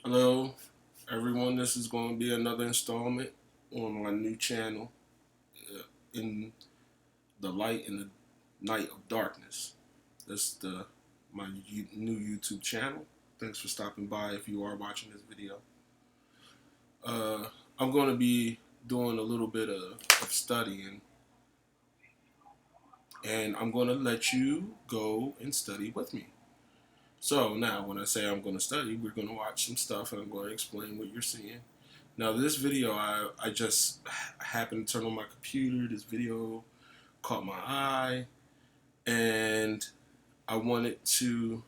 Hello, everyone. This is going to be another installment on my new channel, in the light and the night of darkness. That's my new YouTube channel. Thanks for stopping by. If you are watching this video, uh, I'm going to be doing a little bit of studying, and I'm going to let you go and study with me. So now, when I say I'm going to study, we're going to watch some stuff, and I'm going to explain what you're seeing. Now, this video, I just happened to turn on my computer. This video caught my eye, and I wanted to,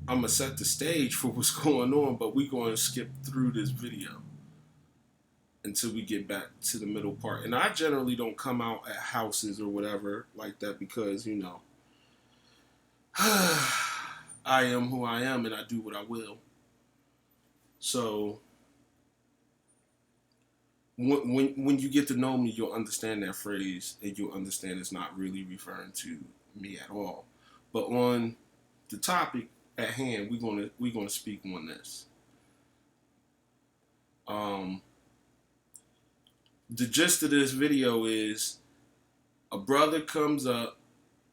I'm going to set the stage for what's going on, but we're going to skip through this video until we get back to the middle part. And I generally don't come out at houses or whatever like that because, I am who I am and I do what I will. So when you get to know me, you'll understand that phrase, and you'll understand it's not really referring to me at all. But on the topic at hand, we're gonna speak on this. Um, the gist of this video is a brother comes up.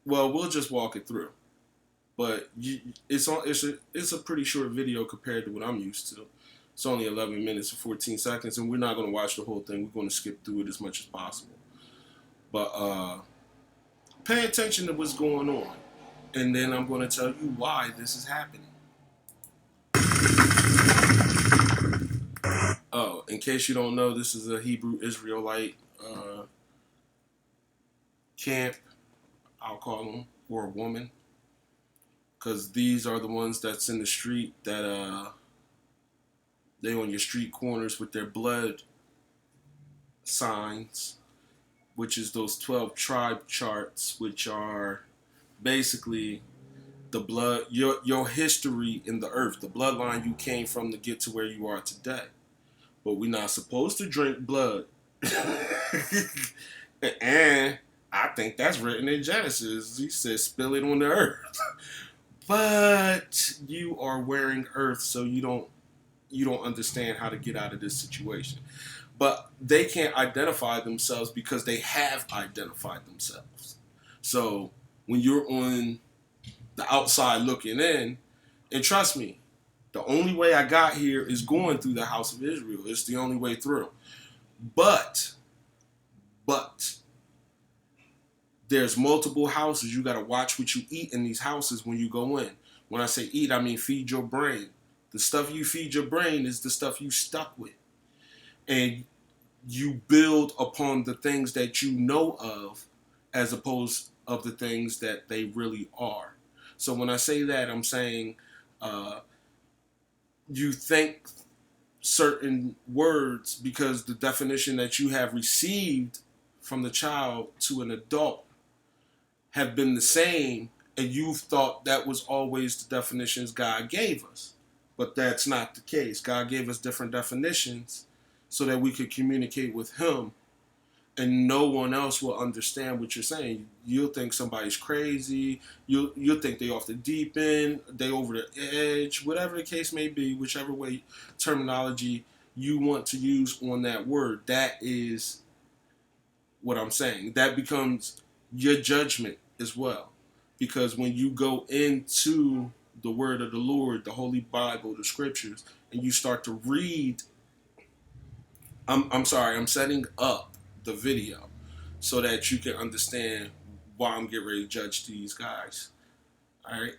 Well, we'll just walk it through, but it's a pretty short video compared to what I'm used to. It's only 11 minutes and 14 seconds, and we're not going to watch the whole thing. We're going to skip through it as much as possible. But pay attention to what's going on, and then I'm going to tell you why this is happening. Oh, in case you don't know, this is a Hebrew Israelite camp, I'll call them, or a woman, because these are the ones that's in the street that they on your street corners with their blood signs, which is those 12 tribe charts, which are basically the blood, your history in the earth, the bloodline you came from to get to where you are today. But we're not supposed to drink blood. And I think that's written in Genesis. He says, spill it on the earth. But you are wearing earth, so you don't understand how to get out of this situation. But they can't identify themselves because they have identified themselves. So when you're on the outside looking in, and trust me, the only way I got here is going through the house of Israel. It's the only way through. But there's multiple houses. You got to watch what you eat in these houses when you go in. When I say eat, I mean feed your brain. The stuff you feed your brain is the stuff you stuck with. And you build upon the things that you know of as opposed of the things that they really are. So when I say that, I'm saying you think certain words because the definition that you have received from the child to an adult have been the same, and you've thought that was always the definitions God gave us. But that's not the case. God gave us different definitions so that we could communicate with Him, and no one else will understand what you're saying. You'll think somebody's crazy. You'll think they off the deep end, they over the edge, whatever the case may be, whichever way terminology you want to use on that word. That is what I'm saying. That becomes your judgment as well. Because when you go into the word of the Lord, the Holy Bible, the scriptures, and you start to read, I'm sorry, I'm setting up the video so that you can understand why I'm getting ready to judge these guys. All right.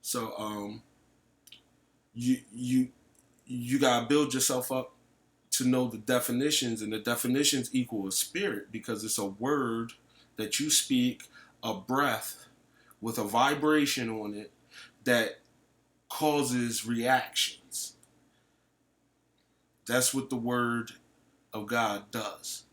So you gotta build yourself up to know the definitions, and the definitions equal a spirit because it's a word that you speak, a breath with a vibration on it that causes reactions. That's what the word of God does.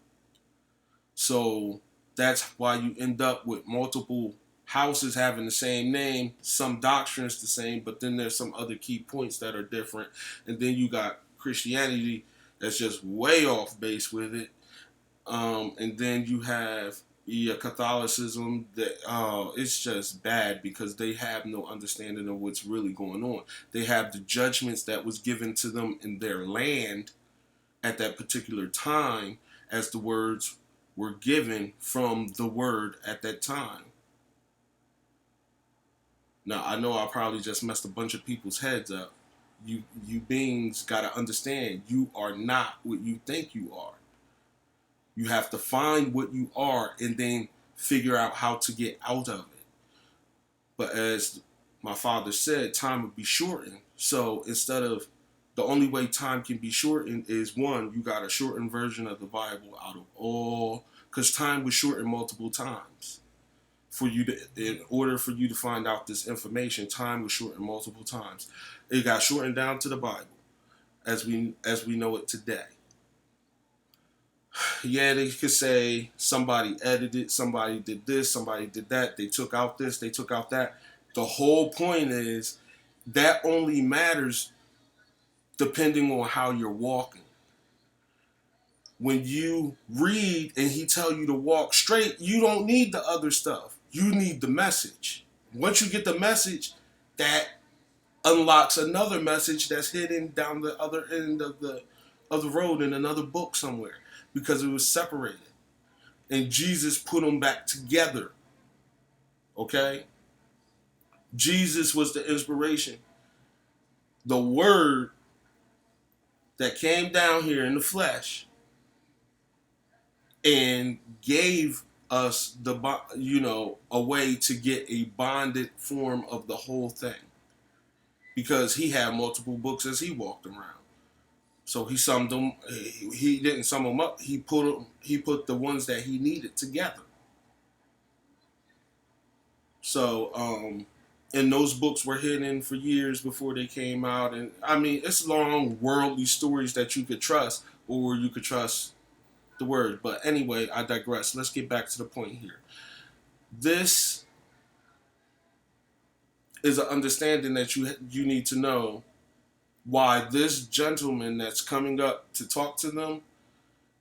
So that's why you end up with multiple houses having the same name, some doctrines the same, but then there's some other key points that are different. And then you got Christianity that's just way off base with it. And then you have Yeah, Catholicism, it's just bad because they have no understanding of what's really going on. They have the judgments that was given to them in their land at that particular time as the words were given from the word at that time. Now, I know I probably just messed a bunch of people's heads up. You beings got to understand you are not what you think you are. You have to find what you are and then figure out how to get out of it. But as my father said, time would be shortened. So instead of the only way time can be shortened is one, you got a shortened version of the Bible out of all, because time was shortened multiple times. For you to, in order for you to find out this information, time was shortened multiple times. It got shortened down to the Bible as we know it today. Yeah, they could say somebody edited, somebody did this, somebody did that, they took out this, they took out that. The whole point is that only matters depending on how you're walking. When you read and he tell you to walk straight, you don't need the other stuff. You need the message. Once you get the message, that unlocks another message that's hidden down the other end of the road in another book somewhere because it was separated. And Jesus put them back together. Okay? Jesus was the inspiration. The word that came down here in the flesh and gave us a way to get a bonded form of the whole thing. Because he had multiple books as he walked around. So he summed them. He didn't sum them up. He put the ones that he needed together. So, and those books were hidden for years before they came out. And I mean, it's long worldly stories that you could trust, or you could trust the word. But anyway, I digress. Let's get back to the point here. This is an understanding that you need to know why this gentleman that's coming up to talk to them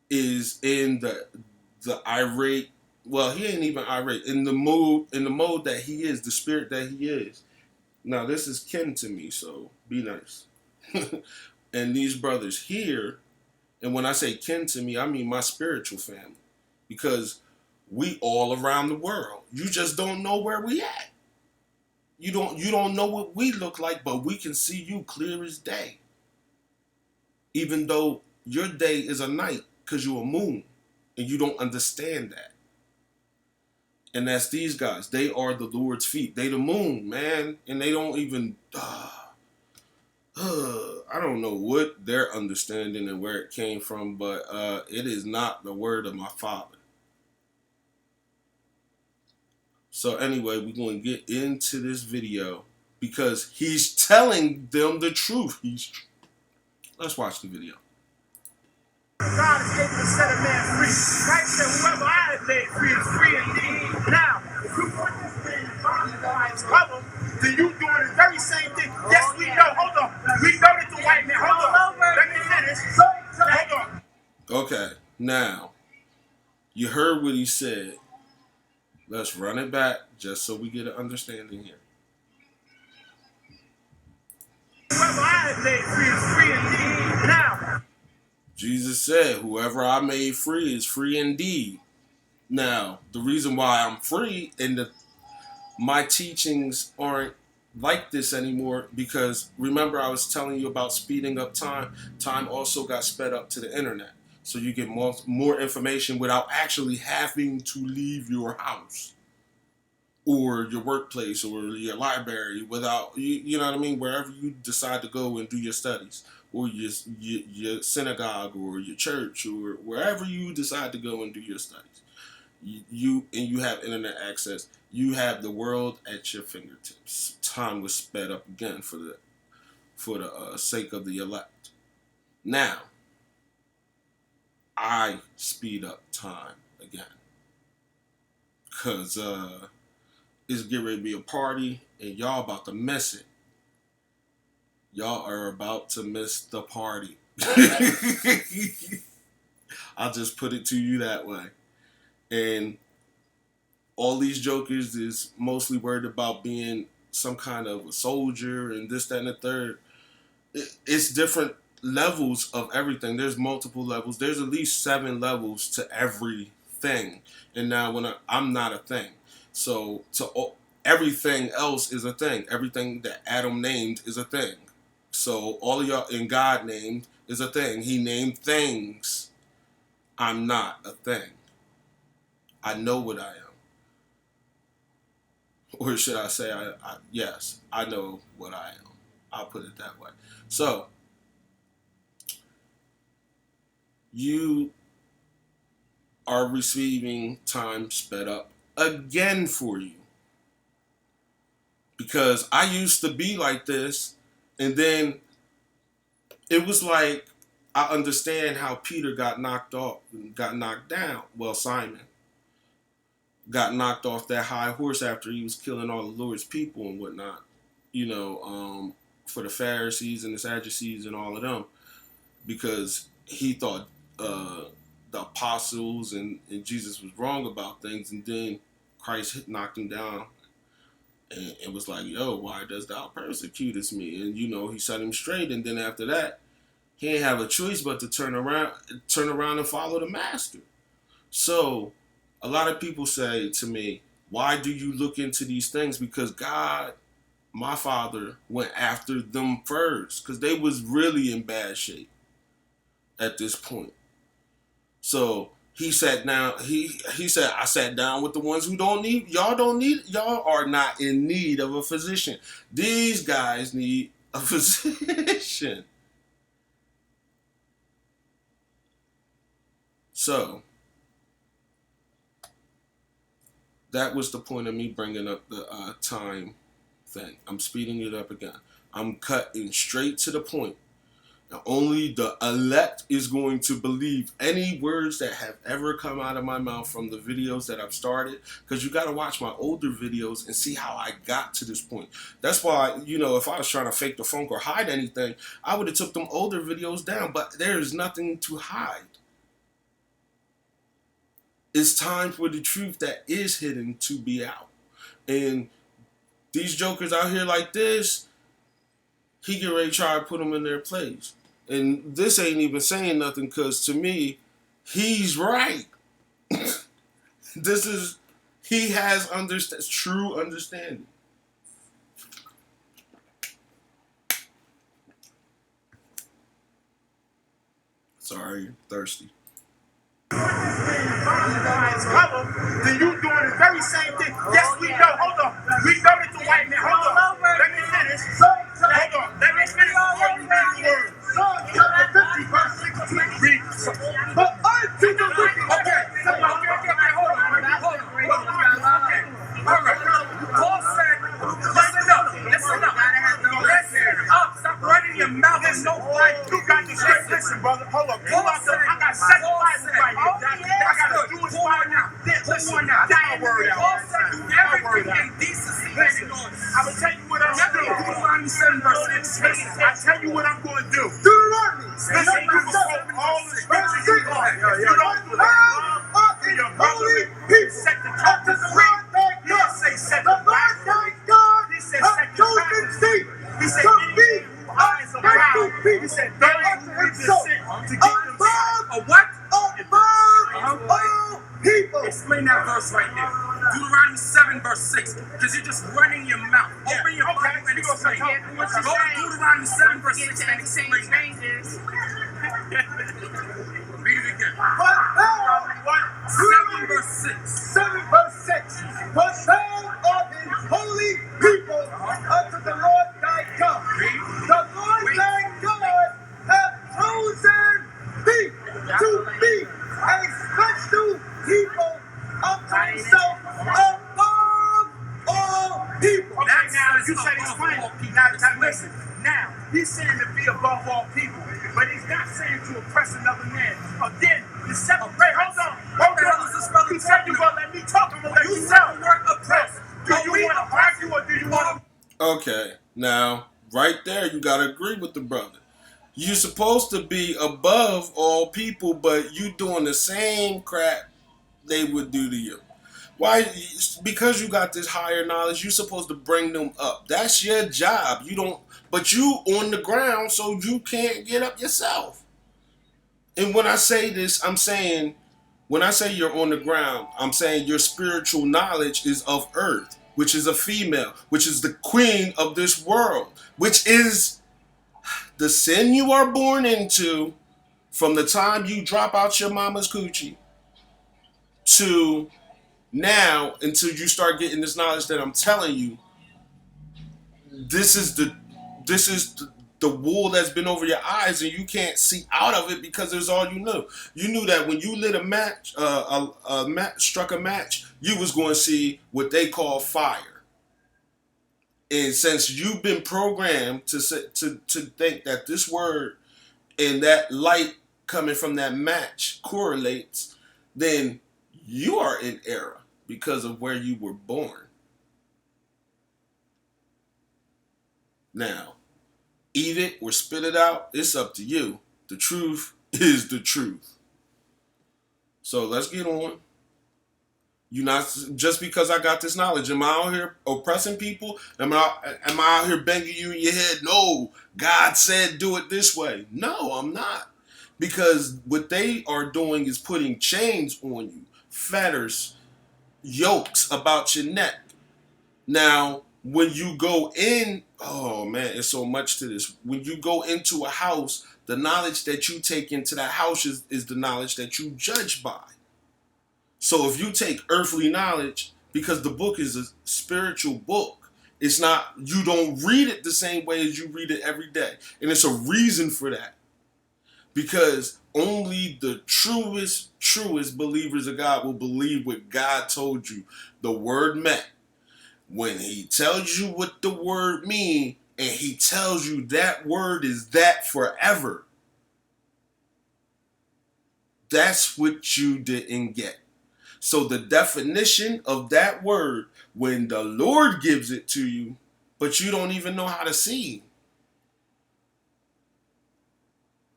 is in the irate. Well, he ain't even irate, in the mode that he is, the spirit that he is. Now this is kin to me, so be nice. And these brothers here, and when I say kin to me, I mean my spiritual family, because we all around the world. You just don't know where we at. You don't know what we look like, but we can see you clear as day. Even though your day is a night because you're a moon and you don't understand that. And that's these guys. They are the Lord's feet. They the moon, man. And they don't even I don't know what their understanding and where it came from, but it is not the word of my father. So anyway, we're going to get into this video because he's telling them the truth. Let's watch the video. God is able to set a man free. Christ said, whoever I have made free is free indeed. Now, if you put this thing in God's cover, then you doing the very same thing. Yes, we know. Hold on. We know that the white man. Hold on. Let me finish. Hold on. Okay, now, you heard what he said. Let's run it back just so we get an understanding here. Whoever I have made free is free indeed. Now, Jesus said, whoever I made free is free indeed. Now, the reason why I'm free and my teachings aren't like this anymore, because remember I was telling you about speeding up time. Time also got sped up to the internet. So you get more information without actually having to leave your house or your workplace or your library, without, you know what I mean, wherever you decide to go and do your studies, or your synagogue or your church, or wherever you decide to go and do your studies. You have internet access. You have the world at your fingertips. Time was sped up again for the sake of the elect. Now, I speed up time again because it's getting ready to be a party, and y'all about to miss it. Y'all are about to miss the party. I'll just put it to you that way. And all these jokers is mostly worried about being some kind of a soldier and this, that, and the third. It's different levels of everything. There's multiple levels. There's at least 7 levels to everything. And now I'm not a thing. So everything else is a thing. Everything that Adam named is a thing. So all of y'all and God named is a thing. He named things. I'm not a thing. I know what I am. Or should I say, yes, I know what I am. I'll put it that way. So, you are receiving time sped up again for you. Because I used to be like this, and then it was like, I understand how Peter got knocked down. Well, Simon got knocked off that high horse after he was killing all the Lord's people and whatnot. For the Pharisees and the Sadducees and all of them, because he thought the apostles and Jesus was wrong about things, and then Christ knocked him down and was like, yo, why does thou persecutest me? And he set him straight, and then after that, he didn't have a choice but to turn around and follow the master. So a lot of people say to me, why do you look into these things? Because God, my Father, went after them first, because they was really in bad shape at this point. So he sat down. He said, I sat down with the ones who don't need. Y'all are not in need of a physician. These guys need a physician. So that was the point of me bringing up the time thing. I'm speeding it up again. I'm cutting straight to the point. Now, only the elect is going to believe any words that have ever come out of my mouth from the videos that I've started, because you got to watch my older videos and see how I got to this point. That's why, if I was trying to fake the funk or hide anything, I would have took them older videos down, but there's nothing to hide. It's time for the truth that is hidden to be out. And these jokers out here like this, he get ready to try to put them in their place. And this ain't even saying nothing, because to me, he's right. He has true understanding. Sorry, thirsty. Then you doing the very same thing. Yes, we know. Hold on. We know that the white man. Hold on. Let me finish. Hold on. Let me finish before you read the word. Psalm chapter 50, verse 16 reads. But unto the wicked. Okay. Hold on. Okay. All right. Paul said, listen up. Listen up. Stop running your mouth. There's no fight. You got the script. Listen, brother. Hold on. I got 7 Bibles right here. I got to do it right now. Listen, get my word out. Paul said, do everything in decency. Listen, I will tell you what I'm going to do. Deuteronomy 7, verse 6. I tell you what I'm going to do. Deuteronomy. Listen, you can quote all the scriptures you want. You don't do that. Your holy people. Set the chapter free. He didn't say set the Bible. He said set the Bible. He said many eyes of God. He said those who read the sin to get them a what? All people. Explain that verse right there. Deuteronomy 7 verse 6. Because you're just running your mouth. Open your mouth and explain. Go to Deuteronomy 7 verse 6 and explain that. Read it again. 7 verse 6. 7 verse 6. But thou art an holy people unto the Lord thy God. The Lord thy God hath chosen thee to be a special people unto himself above all people. Okay, now you say explain. Now listen. Now he's saying to be above all people, but he's not saying to oppress another man. Again, the separate. Hold on. You said you gonna let me talk. I'm gonna let you said the word oppress. Do you want to argue or do you want to? Okay, now right there, you gotta agree with the brother. You're supposed to be above all people, but you doing the same crap they would do to you. Why? Because you got this higher knowledge, you're supposed to bring them up. That's your job. You don't, but you on the ground, so you can't get up yourself. And when I say this, I'm saying, when I say you're on the ground, I'm saying your spiritual knowledge is of earth, which is a female, which is the queen of this world, which is the sin you are born into from the time you drop out your mama's coochie to now until you start getting this knowledge that I'm telling you. This is the wool that's been over your eyes, and you can't see out of it because it's all you knew. You knew that when you lit a match, struck a match, you was going to see what they call fire. And since you've been programmed to think that this word and that light coming from that match correlates, then you are in error because of where you were born. Now, eat it or spit it out, it's up to you. The truth is the truth. So let's get on. You not just because I got this knowledge. Am I out here oppressing people? Am I out here banging you in your head? No, God said do it this way. No, I'm not. Because what they are doing is putting chains on you, fetters, yokes about your neck. Now, when you go in, oh man, it's so much to this. When you go into a house, the knowledge that you take into that house is the knowledge that you judge by. So if you take earthly knowledge, because the book is a spiritual book, it's not, you don't read it the same way as you read it every day. And it's a reason for that. Because only the truest believers of God will believe what God told you the word meant. When he tells you what the word means, and he tells you that word is that forever, that's what you didn't get. So the definition of that word, when the Lord gives it to you, but you don't even know how to see.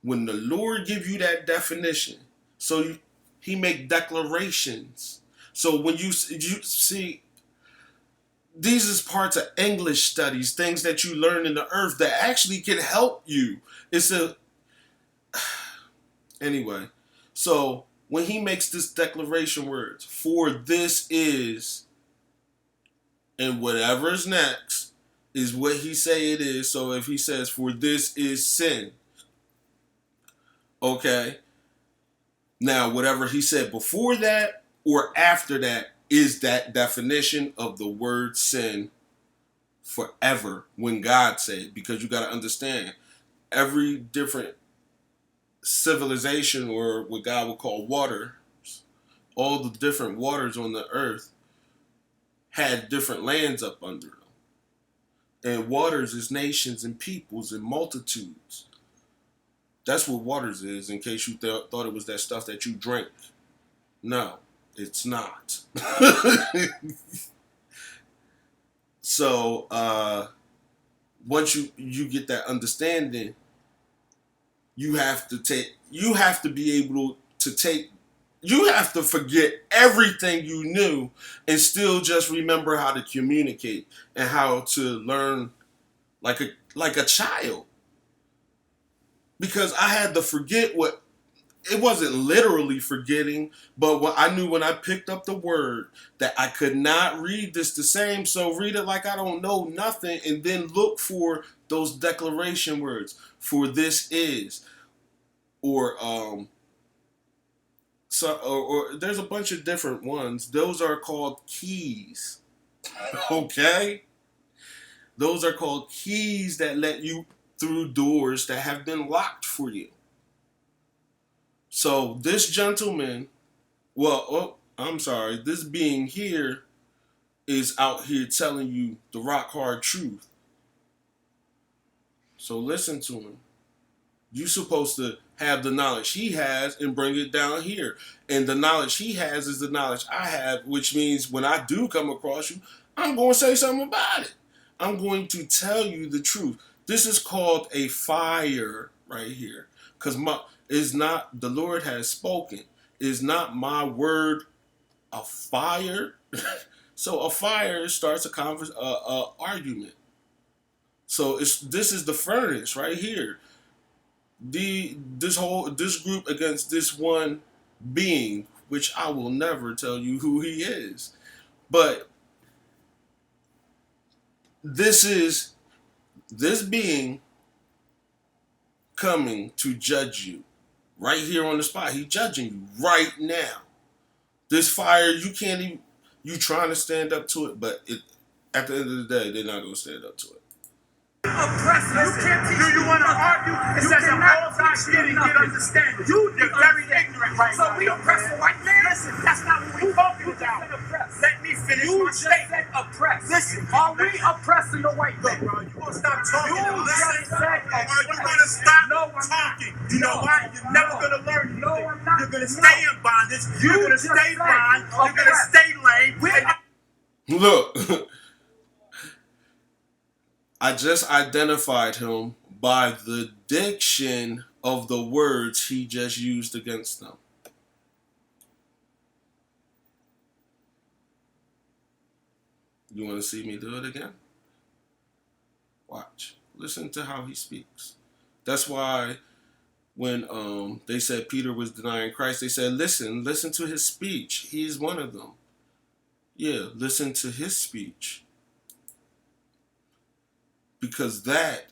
When the Lord gives you that definition, so he make declarations. So when you see, these is parts of English studies, things that you learn in the earth that actually can help you. Anyway, so when he makes this declaration words, for this is, and whatever is next is what he say it is. So if he says, for this is sin, okay, now whatever he said before that or after that is that definition of the word sin forever when God said it. Because you got to understand, every different civilization, or what God would call water, all the different waters on the earth had different lands up under them. And waters is nations and peoples and multitudes. That's what waters is, in case you thought it was that stuff that you drink. No, it's not. So, once you get that understanding, you have to be able to take, you have to forget everything you knew and still just remember how to communicate and how to learn like a child. Because I had to forget what, it wasn't literally forgetting, but what I knew when I picked up the word that I could not read this the same, so read it like I don't know nothing, and then look for those declaration words. For this is, or or there's a bunch of different ones. Those are called keys. Okay? Those are called keys that let you through doors that have been locked for you. So this gentleman, this being here is out here telling you the rock hard truth. So listen to him. You're supposed to have the knowledge he has and bring it down here. And the knowledge he has is the knowledge I have, which means when I do come across you, I'm going to say something about it. I'm going to tell you the truth. This is called a fire right here. Because is not, the Lord has spoken. Is not my word a fire? So a fire starts a argument. So this is the furnace right here. This group against this one being, which I will never tell you who he is. But this is this being coming to judge you right here on the spot. He's judging you right now. This fire, you can't even. You trying to stand up to it, but at the end of the day, they're not gonna stand up to it. Do you want to argue? It says a whole God didn't get understanding. You're very ignorant right now. So we oppress the white man? Listen, that's not what we're talking about. Let me finish my statement. Oppress. Listen, are we oppressing the white man? Bro, you gonna stop talking and listen? You're gonna stop talking. You know why? You're never gonna learn anything. You're gonna stay in bondage. You're gonna stay blind. You're gonna stay lame. Look. I just identified him by the diction of the words he just used against them. You want to see me do it again? Watch. Listen to how he speaks. That's why when they said Peter was denying Christ, they said, listen to his speech. He's one of them. Yeah, listen to his speech. Because that,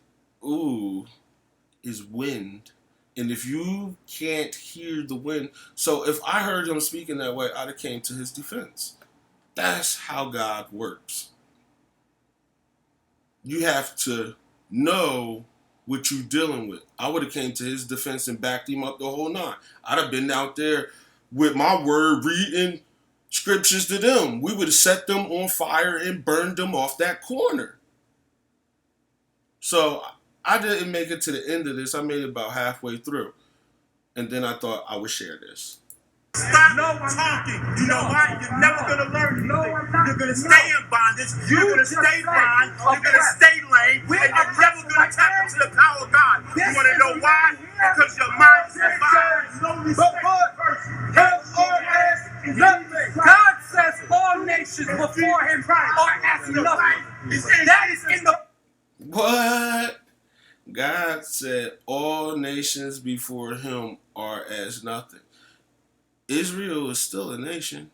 is wind. And if you can't hear the wind, so if I heard him speaking that way, I'd have came to his defense. That's how God works. You have to know what you're dealing with. I would have came to his defense and backed him up the whole nine. I'd have been out there with my word reading scriptures to them. We would have set them on fire and burned them off that corner. So I didn't make it to the end of this. I made it about halfway through. And then I thought I would share this. Stop talking. You know why? You're never going to learn anything. You're going to stay in bondage. You're going to stay blind. You're going to stay lame. And you're never going to tap into the power of God. You want to know why? Because your mind is divided. God says all nations before him are as nothing. That is in the... What? God said all nations before him are as nothing. Israel is still a nation.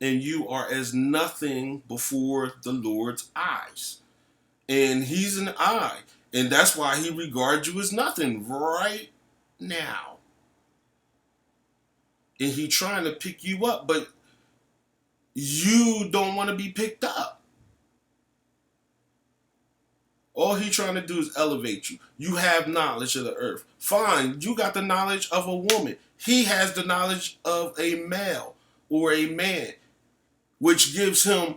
And you are as nothing before the Lord's eyes. And he's an eye. And that's why he regards you as nothing right now. And he's trying to pick you up, but you don't want to be picked up. All he's trying to do is elevate you. You have knowledge of the earth. Fine, you got the knowledge of a woman. He has the knowledge of a male or a man, which gives him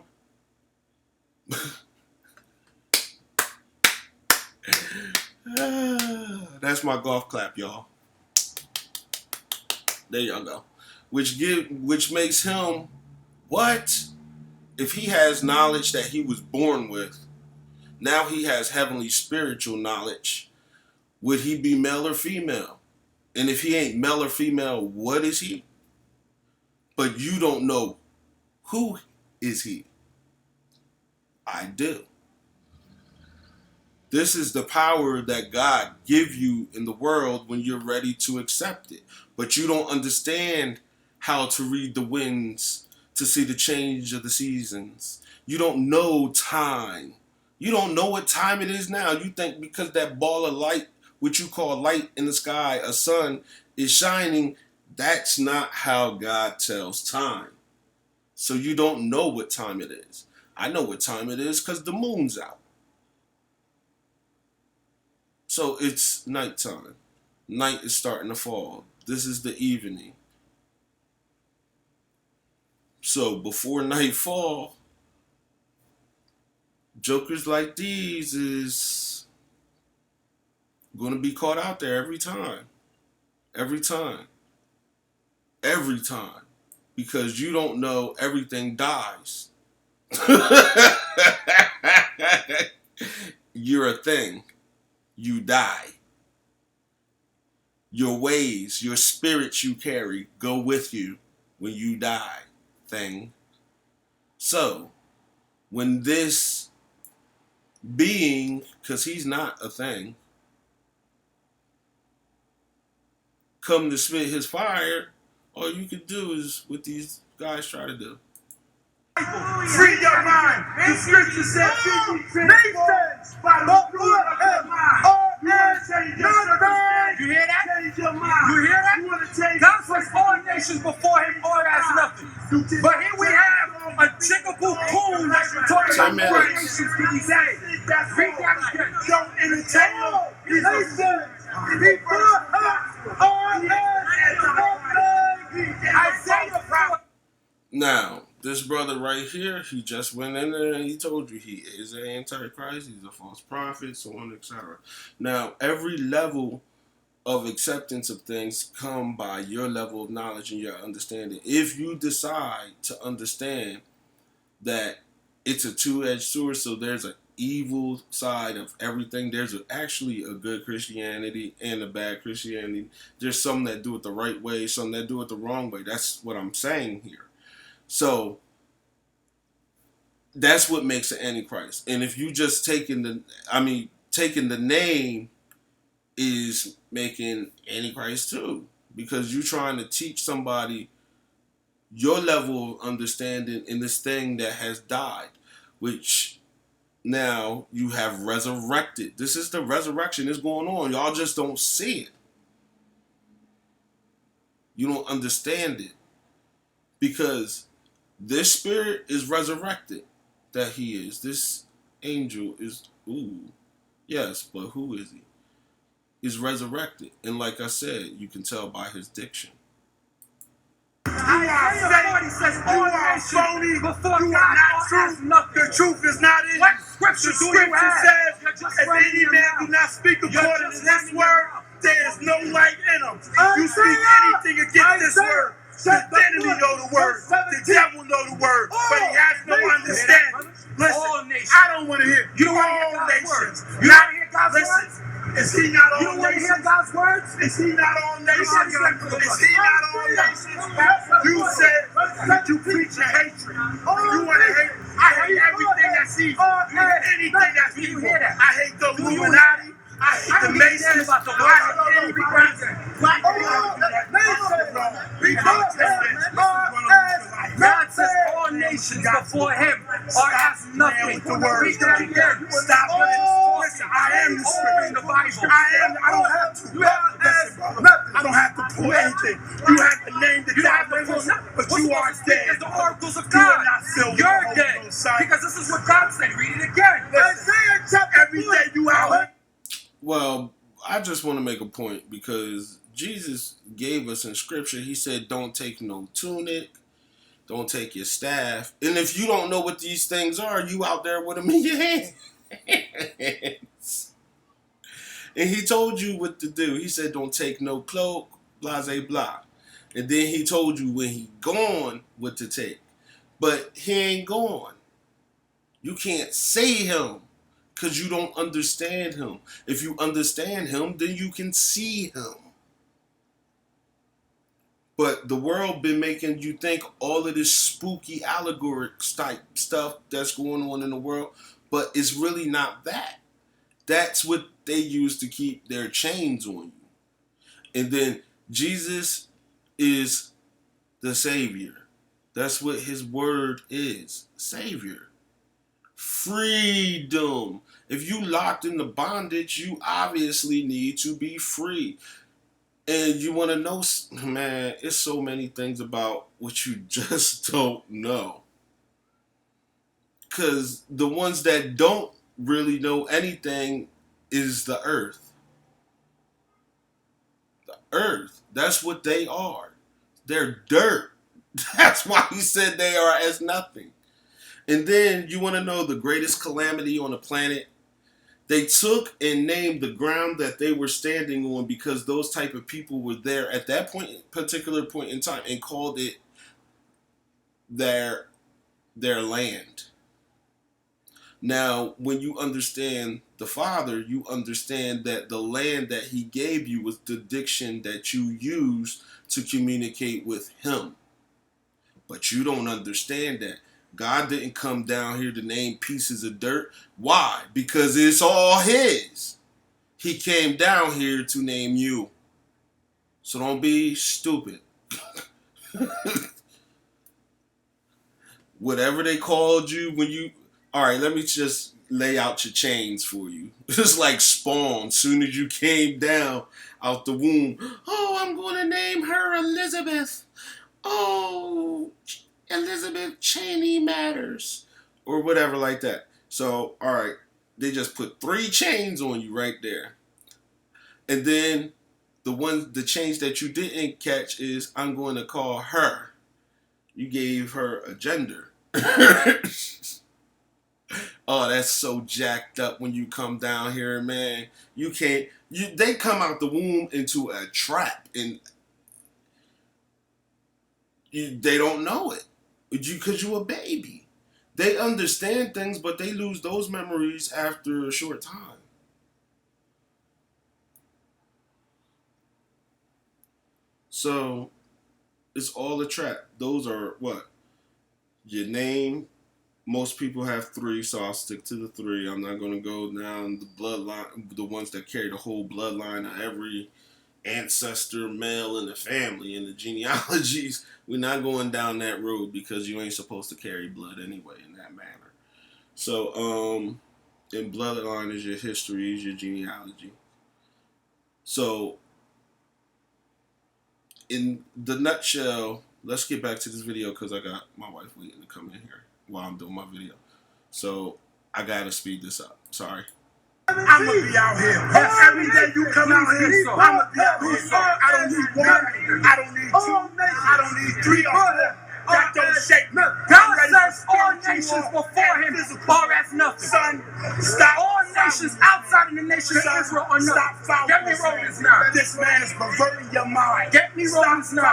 that's my golf clap, y'all. There y'all go. Which makes him what? If he has knowledge that he was born with, now he has heavenly spiritual knowledge. Would he be male or female? And if he ain't male or female, what is he? But you don't know who is he. I do. This is the power that God give you in the world when you're ready to accept it. But you don't understand how to read the winds to see the change of the seasons. You don't know time. You don't know what time it is now. You think because that ball of light, which you call light in the sky, a sun, is shining, that's not how God tells time. So you don't know what time it is. I know what time it is because the moon's out. So it's nighttime. Night is starting to fall. This is the evening. So before nightfall, jokers like these is going to be caught out there every time. Every time. Every time. Because you don't know everything dies. You're a thing. You die. Your ways, your spirits you carry go with you when you die. Thing. So when this being, because he's not a thing, come to spit his fire, all you can do is what these guys try to do. Free your mind. The scripture said, be transformed by the renewing of your mind. You want to change your circumstance? You hear that? Change your mind. You hear that? You want to change God says all nations before him, all has nothing. But here we have a chickable coon that's talking 10 about all minutes. nations can be saved. Read that again. Don't entertain them. He's a fool. Isaiah 4. Now, this brother right here, he just went in there and he told you he is an Antichrist, he's a false prophet, so on, etc. Now, every level of acceptance of things come by your level of knowledge and your understanding. If you decide to understand that it's a two-edged sword, so there's an evil side of everything. There's actually a good Christianity and a bad Christianity. There's some that do it the right way, some that do it the wrong way. That's what I'm saying here. So that's what makes an Antichrist. And if you just taking the name is making Antichrist too, because you're trying to teach somebody your level of understanding in this thing that has died, which now you have resurrected. This is the resurrection that's going on. Y'all just don't see it. You don't understand it. Because this spirit is resurrected that he is. This angel is, yes, but who is he? He's resurrected. And like I said, you can tell by his diction. Isaiah 40 says all nations before You God are not has true. nothing. The truth is not in you. What scripture The do you scripture have? says, You're just if running any your man mouth. do not speak You're according to just this running your word, mouth. there is no light in him. You speak anything against this word, the enemy know the word. The devil know the word, but he has no understanding. All Listen, nations. I don't want to hear You don't want to hear all God's nations. words. You don't want to hear God's Listen, words. is he not You all don't want to hear nations? God's words? Is he not all nations? Listen. Is he not all nations? You said that you preach a hatred. You want to hate. I hate everything that's evil. Anything that's evil. I hate the Illuminati. I hate the Masons. I hate every black God says all nations before him are as nothing. Read that again. Stop it. Listen, I am the Open the Spirit. Bible. I don't have to. Listen, brother. I don't have to pull anything. You have to name the You don't have to God, pull nothing. but What's you are supposed to speak dead. is the oracles of You are God. not filled with the You're Holy dead. Ghost, son. Because this is what God said. Read it again. Isaiah chapter every day you out. Well, I just want to make a point because Jesus gave us in scripture, he said, don't take no tunic, don't take your staff. And if you don't know what these things are, you out there with them in your hands. And he told you what to do. He said, don't take no cloak, blah, blah, blah. And then he told you when he gone what to take. But he ain't gone. You can't say him because you don't understand him. If you understand him, then you can see him. But the world been making you think all of this spooky allegoric type stuff that's going on in the world, but it's really not that. That's what they use to keep their chains on you. And then Jesus is the Savior. That's what his word is. Savior. Freedom. If you locked in the bondage, you obviously need to be free. And you want to know, man, it's so many things about what you just don't know. Because the ones that don't really know anything is the earth. The earth. That's what they are. They're dirt. That's why he said they are as nothing. And then you want to know the greatest calamity on the planet? They took and named the ground that they were standing on because those type of people were there at that particular point in time and called it their land. Now, when you understand the Father, you understand that the land that he gave you was the diction that you use to communicate with him. But you don't understand that. God didn't come down here to name pieces of dirt. Why? Because it's all his. He came down here to name you. So don't be stupid. Whatever they called you when you... All right, let me just lay out your chains for you. It's like Spawn. Soon as you came down out the womb, oh, I'm going to name her Elizabeth. Oh, Elizabeth Cheney matters. Or whatever like that. So, all right, they just put 3 chains on you right there. And then the change that you didn't catch is I'm going to call her. You gave her a gender. Oh, that's so jacked up when you come down here, man. You can't. They come out the womb into a trap, and they don't know it because you're a baby. They understand things, but they lose those memories after a short time. So it's all a trap. Those are what? Your name. Most people have 3, so I'll stick to the 3. I'm not going to go down the bloodline, the ones that carry the whole bloodline of every ancestor, male in the family, and the genealogies. We're not going down that road because you ain't supposed to carry blood anyway in that manner. So, and bloodline is your history, is your genealogy. So, in the nutshell, let's get back to this video because I got my wife waiting to come in here while I'm doing my video. So I gotta speed this up. Sorry. I'ma be out here. Every day you come out here, I'ma be out here. I don't need 1, I don't need 2, I don't need 3 or 4. That don't shake me. God says all nations before him are as nothing. Son, stop. All nations outside of the nation of Israel are nothing. Get me Romans 9. This man is perverting your mind. Get me Romans 9.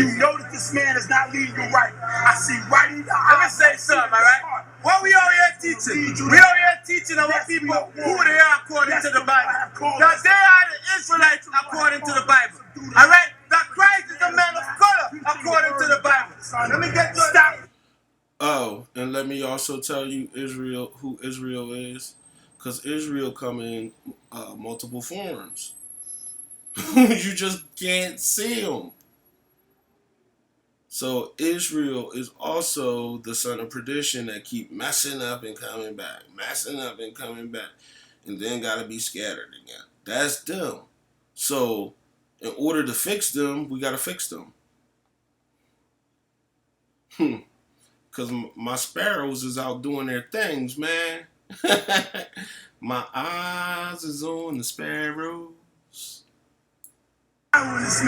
You know that this man is not leading you right. I see right in the Let me eyes. say something, all right? What we out here teaching? We out here teaching our people who they are according to the Bible. That they are the Israelites according to the Bible. All right? That Christ is a man of color according to the Bible. Let me get to it. Oh, and let me also tell you Israel, who Israel is, because Israel come in multiple forms. You just can't see them. So Israel is also the son of perdition that keep messing up and coming back, messing up and coming back, and then got to be scattered again. That's them. So in order to fix them, we got to fix them. Because my sparrows is out doing their things, man. My eyes is on the sparrows. This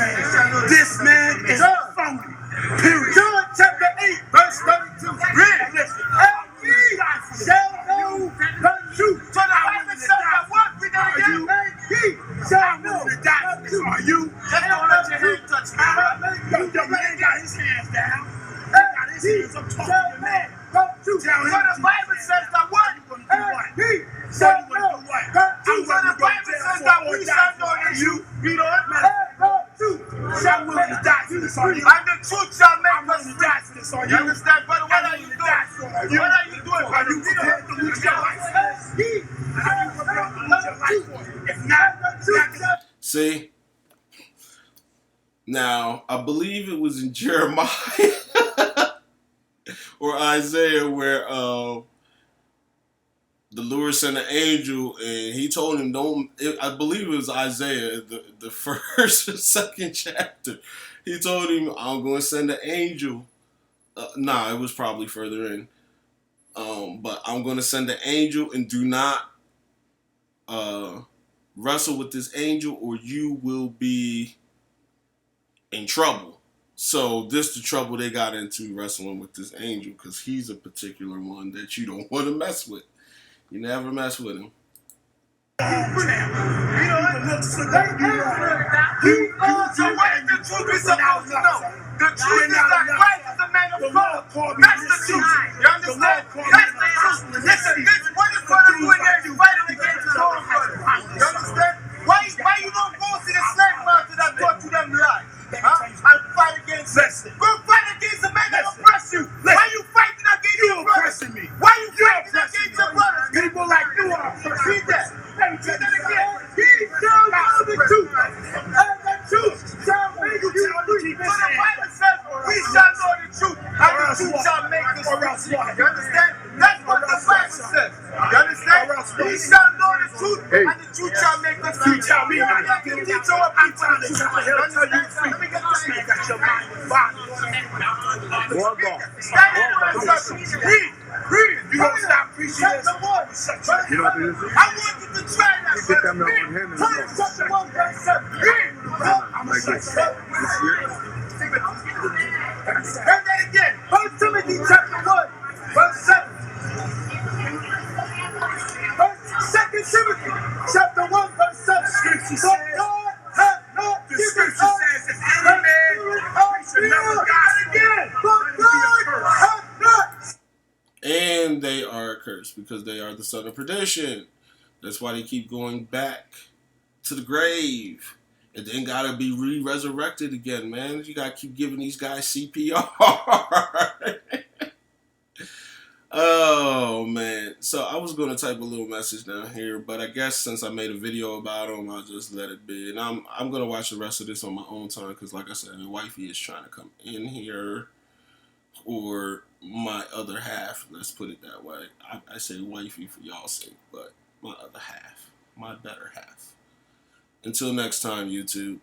man is funky. Period. John chapter 8, verse 32. Read. Listen. Ye shall know the truth. So the Bible says that what we gonna get? Ye shall know the truth. Are you? Just don't let your hand touch me. Your man got his hands down. He got his hands up talking to your man. So the Bible says that what? He shall know So the Bible says that we shall know the truth. We don't. I'm willing to die for this on you. And the truth shall I'm make us willing to free. die for this on You you. understand, brother? What are you doing? What are you doing? Are you prepared to lose your life? Are you prepared to lose your life for it? If not, See? Now, I believe it was in Jeremiah or Isaiah where the Lord sent an angel and he told him, I believe it was Isaiah, the first or second chapter. He told him, I'm going to send an angel. It was probably further in. But I'm going to send an angel and do not wrestle with this angel or you will be in trouble. So this the trouble they got into wrestling with this angel because he's a particular one that you don't want to mess with. You never mess with him. So what is the truth we supposed to know? The truth is that Christ is a man of color. That's the truth. You understand? That's the truth. Listen, what is going to do in there? You fighting against his own brother. You understand? Why you don't go to the slave master that taught you them lies? And fight against them. Go fight against the man that oppress you. Why you fighting against We shall know the truth, and the truth shall make us free. Tell me, I got to teach our people the truth. Let me get this man got your mind and body. Stand in the sun. Read. You don't stop preaching this. You don't do this. I want you to try that. Get them on him. Chapter 1, verse 7. Read. I'm like this. Heard that again. 1 Timothy chapter 1, verse 7. 2 Timothy chapter 1, verse 7. Scripture says, God hath not given us the spirit of fear. Again. But God hath not. And they are accursed because they are the son of perdition. That's why they keep going back to the grave. And then gotta be re-resurrected again, man. You gotta keep giving these guys CPR. Oh, man. So I was going to type a little message down here, but I guess since I made a video about them, I'll just let it be. And I'm going to watch the rest of this on my own time because, like I said, my wifey is trying to come in here, or my other half, let's put it that way. I say wifey for y'all's sake, but my other half, my better half. Until next time, YouTube.